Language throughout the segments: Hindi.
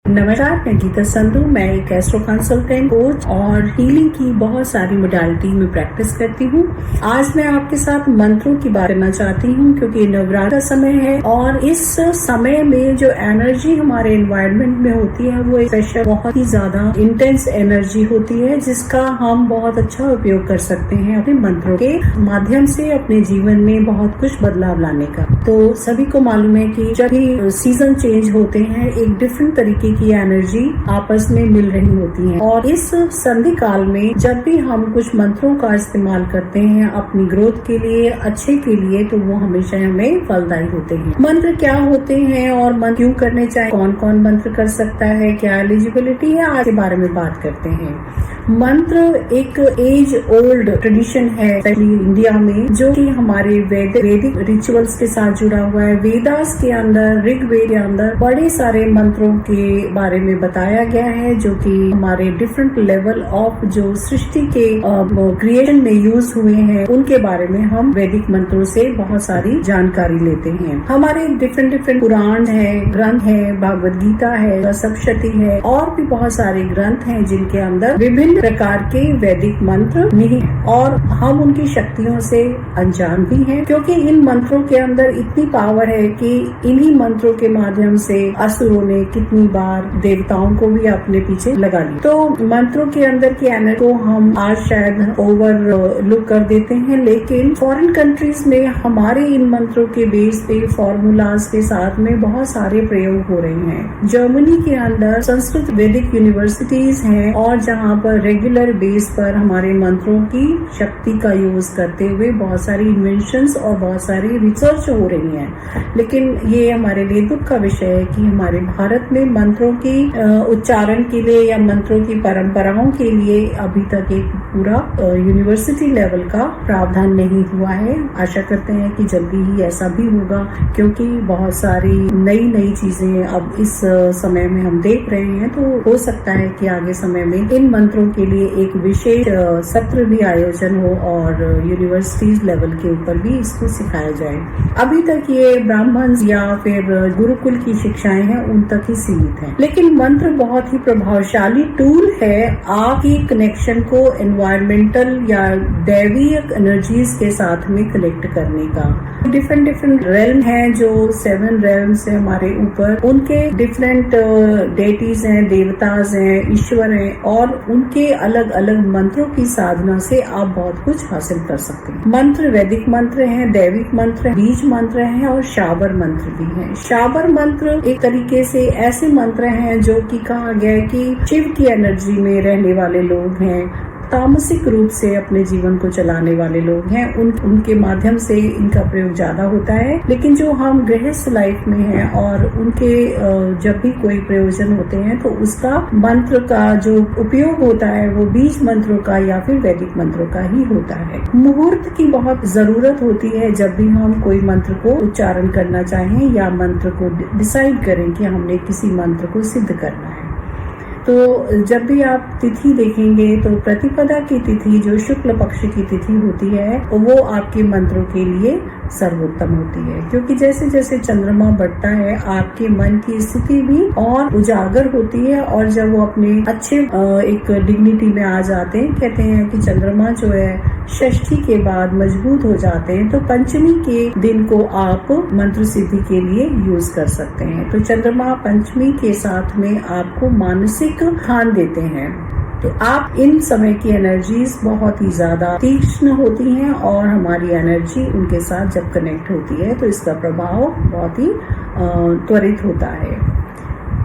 नमस्कार, मैं गीता संधू। मैं एक एस्ट्रो कंसल्टेंट, कोच और हीलिंग की बहुत सारी मोडालिटी में प्रैक्टिस करती हूँ। आज मैं आपके साथ मंत्रों की बात करना चाहती हूँ क्योंकि नवरात्र का समय है और इस समय में जो एनर्जी हमारे एनवायरनमेंट में होती है वो स्पेशल बहुत ही ज्यादा इंटेंस एनर्जी होती है, जिसका हम बहुत अच्छा उपयोग कर सकते हैं अपने मंत्रों के माध्यम से अपने जीवन में बहुत कुछ बदलाव लाने का। तो सभी को मालूम है कि जब भी सीजन चेंज होते हैं एक डिफरेंट तरीके की एनर्जी आपस में मिल रही होती है और इस संधि काल में जब भी हम कुछ मंत्रों का इस्तेमाल करते हैं अपनी ग्रोथ के लिए, अच्छे के लिए, तो वो हमेशा हमें फलदायी होते हैं। मंत्र क्या होते हैं और मंत्र क्यों करने चाहिए, कौन कौन मंत्र कर सकता है, क्या एलिजिबिलिटी है, आज के बारे में बात करते हैं। मंत्र एक एज ओल्ड ट्रेडिशन है इंडिया में, जो कि हमारे वैदिक रिचुअल्स के साथ जुड़ा हुआ है। वेदास के अंदर, ऋग्वेद के अंदर बड़े सारे मंत्रों के बारे में बताया गया है, जो कि हमारे डिफरेंट लेवल ऑफ जो सृष्टि के क्रिएशन में यूज हुए हैं उनके बारे में हम वैदिक मंत्रों से बहुत सारी जानकारी लेते हैं। हमारे डिफरेंट पुराण है, ग्रंथ है, भागवत गीता है, सप्तशती है और भी बहुत सारे ग्रंथ हैं जिनके अंदर विभिन्न प्रकार के वैदिक मंत्र निहित हैं और हम उनकी शक्तियों से अनजान भी हैं, क्योंकि इन मंत्रों के अंदर इतनी पावर है कि इन्हीं मंत्रों के माध्यम से असुरों ने कितनी बार देवताओं को भी अपने पीछे लगा लिया। तो मंत्रों के अंदर की एनर्जी को हम आज शायद ओवर लुक कर देते हैं, लेकिन फॉरेन कंट्रीज में हमारे इन मंत्रों के बेस पे फॉर्मूलाज के साथ में बहुत सारे प्रयोग हो रहे हैं। जर्मनी के अंदर संस्कृत वैदिक यूनिवर्सिटीज हैं और जहाँ पर रेगुलर बेस पर हमारे मंत्रों की शक्ति का यूज करते हुए बहुत सारी इन्वेंशंस और बहुत सारी रिसर्च हो रही है। लेकिन ये हमारे लिए दुख का विषय है कि हमारे भारत में मंत्रों की उच्चारण के लिए या मंत्रों की परंपराओं के लिए अभी तक एक पूरा यूनिवर्सिटी लेवल का प्रावधान नहीं हुआ है। आशा करते हैं कि जल्दी ही ऐसा भी होगा, क्योंकि बहुत सारी नई चीजें अब इस समय में हम देख रहे हैं। तो हो सकता है कि आगे समय में इन मंत्रों के लिए एक विशेष सत्र भी आयोजन हो और यूनिवर्सिटीज लेवल के ऊपर भी इसको सिखाया जाए। अभी तक ये ब्राह्मण या फिर गुरुकुल की शिक्षाएं हैं उन तक ही सीमित है, लेकिन मंत्र बहुत ही प्रभावशाली टूल है आपकी कनेक्शन को एनवायरमेंटल या दैवीय एनर्जीज के साथ में कनेक्ट करने का। डिफरेंट रेल्म हैं, जो 7 रेल्म्स है हमारे ऊपर, उनके डिफरेंट डेटीज हैं, देवताज हैं, ईश्वर हैं और उनके अलग अलग मंत्रों की साधना से आप बहुत कुछ हासिल कर सकते हैं। मंत्र वैदिक मंत्र हैं, दैविक मंत्र, बीज मंत्र हैं और शाबर मंत्र भी हैं। शाबर मंत्र एक तरीके से ऐसे मंत्र हैं जो कि कहा गया है कि शिव की एनर्जी में रहने वाले लोग हैं, तामसिक रूप से अपने जीवन को चलाने वाले लोग हैं, उनके माध्यम से इनका प्रयोग ज्यादा होता है। लेकिन जो हम गृहस्थ लाइफ में हैं और उनके जब भी कोई प्रयोजन होते हैं तो उसका मंत्र का जो उपयोग होता है वो बीज मंत्रों का या फिर वैदिक मंत्रों का ही होता है। मुहूर्त की बहुत जरूरत होती है जब भी हम कोई मंत्र को उच्चारण करना चाहें या मंत्र को डिसाइड करें कि हमने किसी मंत्र को सिद्ध करना है। तो जब भी आप तिथि देखेंगे तो प्रतिपदा की तिथि, जो शुक्ल पक्ष की तिथि होती है, वो आपके मंत्रों के लिए सर्वोत्तम होती है, क्योंकि जैसे जैसे चंद्रमा बढ़ता है आपके मन की स्थिति भी और उजागर होती है और जब वो अपने अच्छे एक डिग्निटी में आ जाते हैं, कहते हैं कि चंद्रमा जो है षष्ठी के बाद मजबूत हो जाते हैं, तो पंचमी के दिन को आप मंत्र सिद्धि के लिए यूज कर सकते हैं। तो चंद्रमा पंचमी के साथ में आपको मानसिक खान देते हैं, तो आप इन समय की एनर्जीज बहुत ही ज्यादा तीक्ष्ण होती हैं और हमारी एनर्जी उनके साथ जब कनेक्ट होती है तो इसका प्रभाव बहुत ही त्वरित होता है।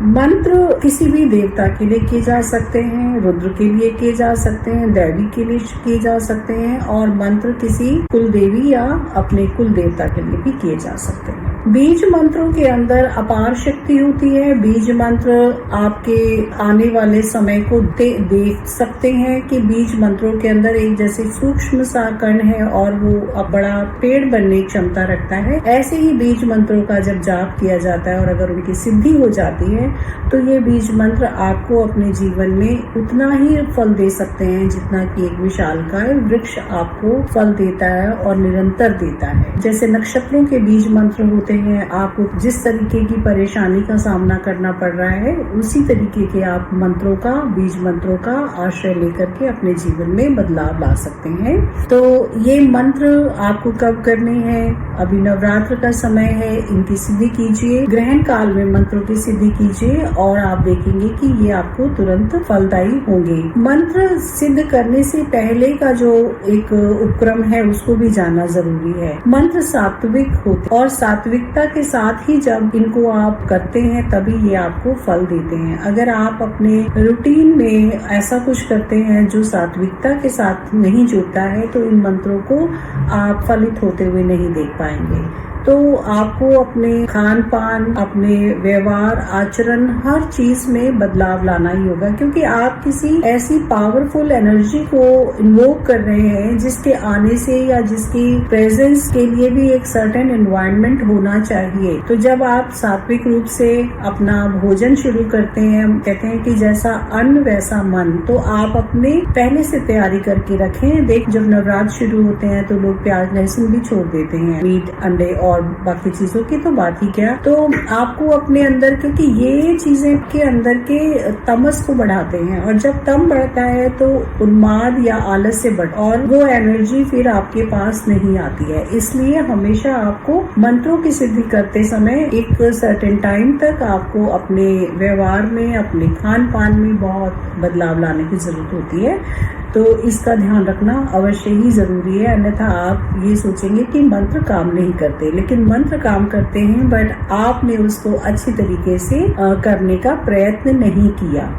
मंत्र किसी भी देवता के लिए किए जा सकते हैं, रुद्र के लिए किए जा सकते हैं, दैवी के लिए किए जा सकते हैं और मंत्र किसी कुल देवी या अपने कुल देवता के लिए भी किए जा सकते हैं। बीज मंत्रों के अंदर अपार शक्ति होती है। बीज मंत्र आपके आने वाले समय को देख सकते हैं कि बीज मंत्रों के अंदर एक जैसे सूक्ष्म सा कण है और वो अब बड़ा पेड़ बनने की क्षमता रखता है। ऐसे ही बीज मंत्रों का जब जाप किया जाता है और अगर उनकी सिद्धि हो जाती है तो ये बीज मंत्र आपको अपने जीवन में उतना ही फल दे सकते हैं जितना कि एक विशालकाय वृक्ष आपको फल देता है और निरंतर देता है। जैसे नक्षत्रों के बीज मंत्र होते हैं, आपको जिस तरीके की परेशानी का सामना करना पड़ रहा है उसी तरीके के आप मंत्रों का, बीज मंत्रों का आश्रय लेकर के अपने जीवन में बदलाव ला सकते हैं। तो ये मंत्र आपको कब करने हैं? अभी नवरात्र का समय है, इनकी सिद्धि कीजिए। ग्रहण काल में मंत्रों की सिद्धि कीजिए और आप देखेंगे कि ये आपको तुरंत फलदायी होंगे। मंत्र सिद्ध करने से पहले का जो एक उपक्रम है उसको भी जानना जरूरी है। मंत्र सात्विक होते और सात्विकता के साथ ही जब इनको आप करते हैं तभी ये आपको फल देते हैं। अगर आप अपने रूटीन में ऐसा कुछ करते हैं जो सात्विकता के साथ नहीं जुड़ता है तो इन मंत्रों को आप फलित होते हुए नहीं देख पाएंगे। तो आपको अपने खान पान, अपने व्यवहार, आचरण, हर चीज में बदलाव लाना ही होगा, क्योंकि आप किसी ऐसी पावरफुल एनर्जी को इन्वोक कर रहे हैं जिसके आने से या जिसकी प्रेजेंस के लिए भी एक सर्टेन एनवायरनमेंट होना चाहिए। तो जब आप सात्विक रूप से अपना भोजन शुरू करते हैं, कहते हैं कि जैसा अन्न वैसा मन, तो आप अपने पहले से तैयारी करके रखें। देख, जब नवरात्र शुरू होते हैं तो लोग प्याज लहसुन भी छोड़ देते हैं, मीट अंडे और बाकी चीजों की तो बात ही क्या। तो आपको अपने अंदर, क्योंकि ये चीजें के अंदर के तमस को बढ़ाते हैं और जब तम बढ़ता है तो उन्माद या आलस्य बढ़ता है और वो एनर्जी फिर आपके पास नहीं आती है। इसलिए हमेशा आपको मंत्रों की सिद्धि करते समय एक सर्टेन टाइम तक आपको अपने व्यवहार में, अपने खान पान में बहुत बदलाव लाने की जरूरत होती है। तो इसका ध्यान रखना अवश्य ही जरूरी है, अन्यथा आप ये सोचेंगे कि मंत्र काम नहीं करते, लेकिन मंत्र काम करते हैं, बट आपने उसको अच्छी तरीके से करने का प्रयत्न नहीं किया।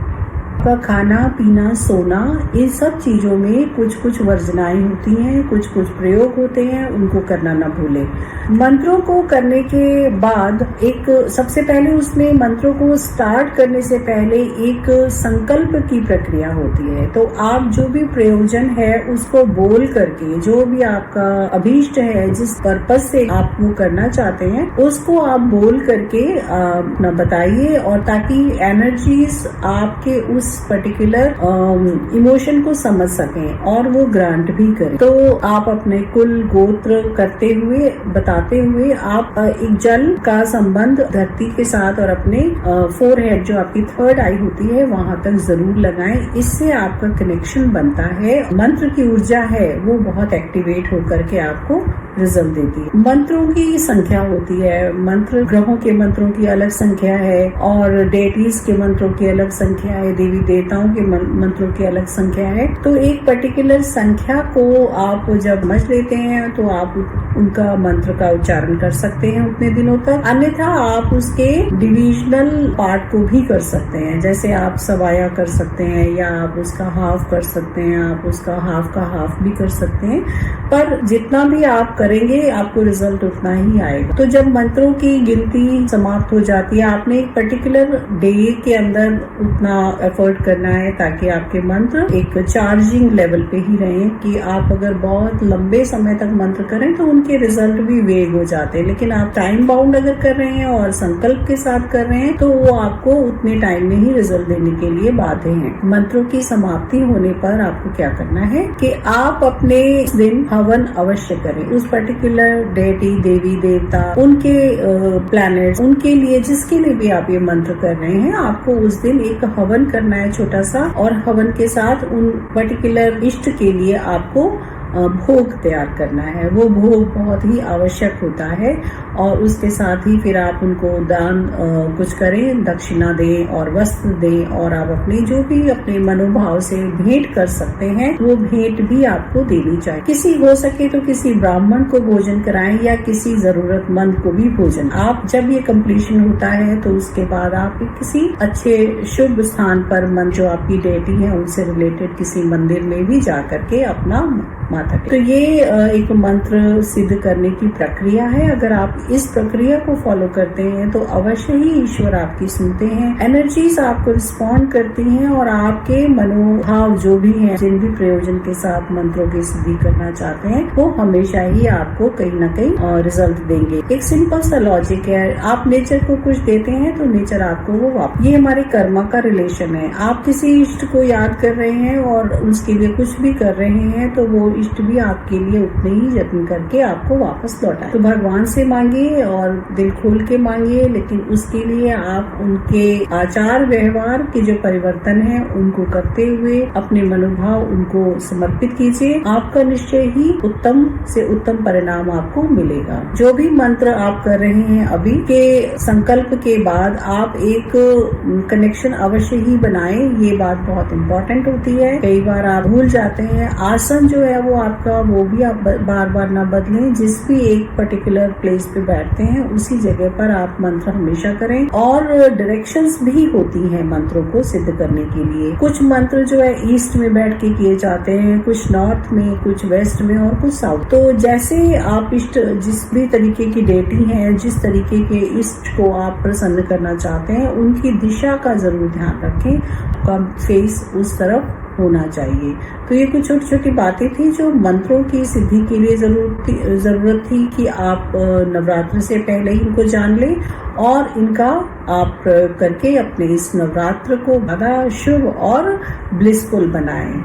आपका खाना पीना सोना, इन सब चीजों में कुछ कुछ वर्जनाएं होती हैं, कुछ कुछ प्रयोग होते हैं, उनको करना ना भूले। मंत्रों को करने के बाद एक सबसे पहले उसमें मंत्रों को स्टार्ट करने से पहले एक संकल्प की प्रक्रिया होती है। तो आप जो भी प्रयोजन है उसको बोल करके, जो भी आपका अभीष्ट है, जिस पर्पज से आप वो करना चाहते हैं, उसको आप बोल करके अपना बताइए, और ताकि एनर्जीज आपके उस पर्टिकुलर इमोशन को समझ सकें और वो ग्रांट भी करें। तो आप अपने कुल गोत्र करते हुए, बताते हुए, आप एक जल का संबंध धरती के साथ और अपने फोरहेड, जो आपकी थर्ड आई होती है, वहां तक जरूर लगाएं। इससे आपका कनेक्शन बनता है। मंत्र की ऊर्जा है वो बहुत एक्टिवेट होकर के आपको रिजल्ट देती है। मंत्रों की संख्या होती है, मंत्र ग्रहों के मंत्रों की अलग संख्या है और डेटीज के मंत्रों की अलग संख्या है, देवी देवताओं के मंत्रों की अलग संख्या है। तो एक पर्टिकुलर संख्या को आप जब समझ लेते हैं तो आप उनका मंत्र का उच्चारण कर सकते हैं उतने दिनों तक। अन्यथा आप उसके डिविजनल पार्ट को भी कर सकते हैं, जैसे आप सवाया कर सकते हैं या आप उसका हाफ कर सकते हैं, आप उसका हाफ का हाफ भी कर सकते हैं। पर जितना भी आप करेंगे आपको रिजल्ट उतना ही आएगा। तो जब मंत्रों की गिनती समाप्त हो जाती है, आपने एक पर्टिकुलर डे के अंदर उतना एफर्ट करना है ताकि आपके मंत्र एक चार्जिंग लेवल पे ही रहें, कि आप अगर बहुत लंबे समय तक मंत्र करें तो उनके रिजल्ट भी वेग हो जाते हैं। लेकिन आप टाइम बाउंड अगर कर रहे हैं और संकल्प के साथ कर रहे हैं तो वो आपको उतने टाइम में ही रिजल्ट देने के लिए बाध्य हैं। मंत्रों की समाप्ति होने पर आपको क्या करना है कि आप अपने दिन हवन अवश्य करें। उस पर्टिकुलर डेटी, देवी देवता, उनके प्लैनेट्स, उनके लिए, जिसके लिए भी आप ये मंत्र कर रहे हैं, आपको उस दिन एक हवन करना है छोटा सा, और हवन के साथ उन पर्टिकुलर इष्ट के लिए आपको भोग तैयार करना है। वो भोग बहुत ही आवश्यक होता है और उसके साथ ही फिर आप उनको दान कुछ करें, दक्षिणा दें और वस्त्र दें, और आप अपने जो भी अपने मनोभाव से भेंट कर सकते हैं वो भेंट भी आपको देनी चाहिए। किसी हो सके तो किसी ब्राह्मण को भोजन कराएं या किसी जरूरतमंद को भी भोजन। आप जब ये कंप्लीशन होता है तो उसके बाद आप किसी अच्छे शुभ स्थान पर, जो आपकी डेटी है उनसे रिलेटेड किसी मंदिर में भी जा करके अपना थके। तो ये एक मंत्र सिद्ध करने की प्रक्रिया है। अगर आप इस प्रक्रिया को फॉलो करते हैं तो अवश्य ही ईश्वर आपकी सुनते हैं, एनर्जीज आपको रिस्पॉन्ड करती हैं और आपके मनोभाव जो भी हैं, जिन भी प्रयोजन के साथ मंत्रों की सिद्धि करना चाहते हैं, वो हमेशा ही आपको कहीं ना कहीं रिजल्ट देंगे। एक सिंपल सा लॉजिक है, आप नेचर को कुछ देते हैं तो नेचर आपको वो वापस। ये हमारे कर्मा का रिलेशन है। आप किसी इष्ट को याद कर रहे हैं और उसके लिए कुछ भी कर रहे हैं तो वो इष्ट भी आपके लिए उतने ही यत्न करके आपको वापस लौटाए। तो भगवान से मांगिए और दिल खोल के मांगिए, लेकिन उसके लिए आप उनके आचार व्यवहार के जो परिवर्तन है उनको करते हुए अपने मनोभाव उनको समर्पित कीजिए। आपका निश्चय ही उत्तम से उत्तम परिणाम आपको मिलेगा। जो भी मंत्र आप कर रहे हैं अभी के संकल्प के बाद आप एक कनेक्शन अवश्य ही बनाएं। ये बात बहुत इम्पोर्टेंट होती है, कई बार आप भूल जाते हैं। आसन जो है वो आपका, वो भी आप बार बार ना बदलें। जिस भी एक पर्टिकुलर प्लेस पे बैठते हैं उसी जगह पर आप मंत्र हमेशा करें। और डायरेक्शंस भी होती हैं मंत्रों को सिद्ध करने के लिए। कुछ मंत्र जो है ईस्ट में बैठ के किए जाते हैं, कुछ नॉर्थ में, कुछ वेस्ट में और कुछ साउथ। तो जैसे आप इष्ट, जिस भी तरीके की डेटी है, जिस तरीके के इष्ट को आप प्रसन्न करना चाहते हैं, उनकी दिशा का जरूर ध्यान रखें। आपका फेस उस तरफ होना चाहिए। तो ये कुछ छोटी छोटी बातें थी जो मंत्रों की सिद्धि के लिए जरूरत थी कि आप नवरात्र से पहले ही इनको जान लें और इनका आप प्रयोग करके अपने इस नवरात्र को बड़ा शुभ और ब्लिसफुल बनाएं।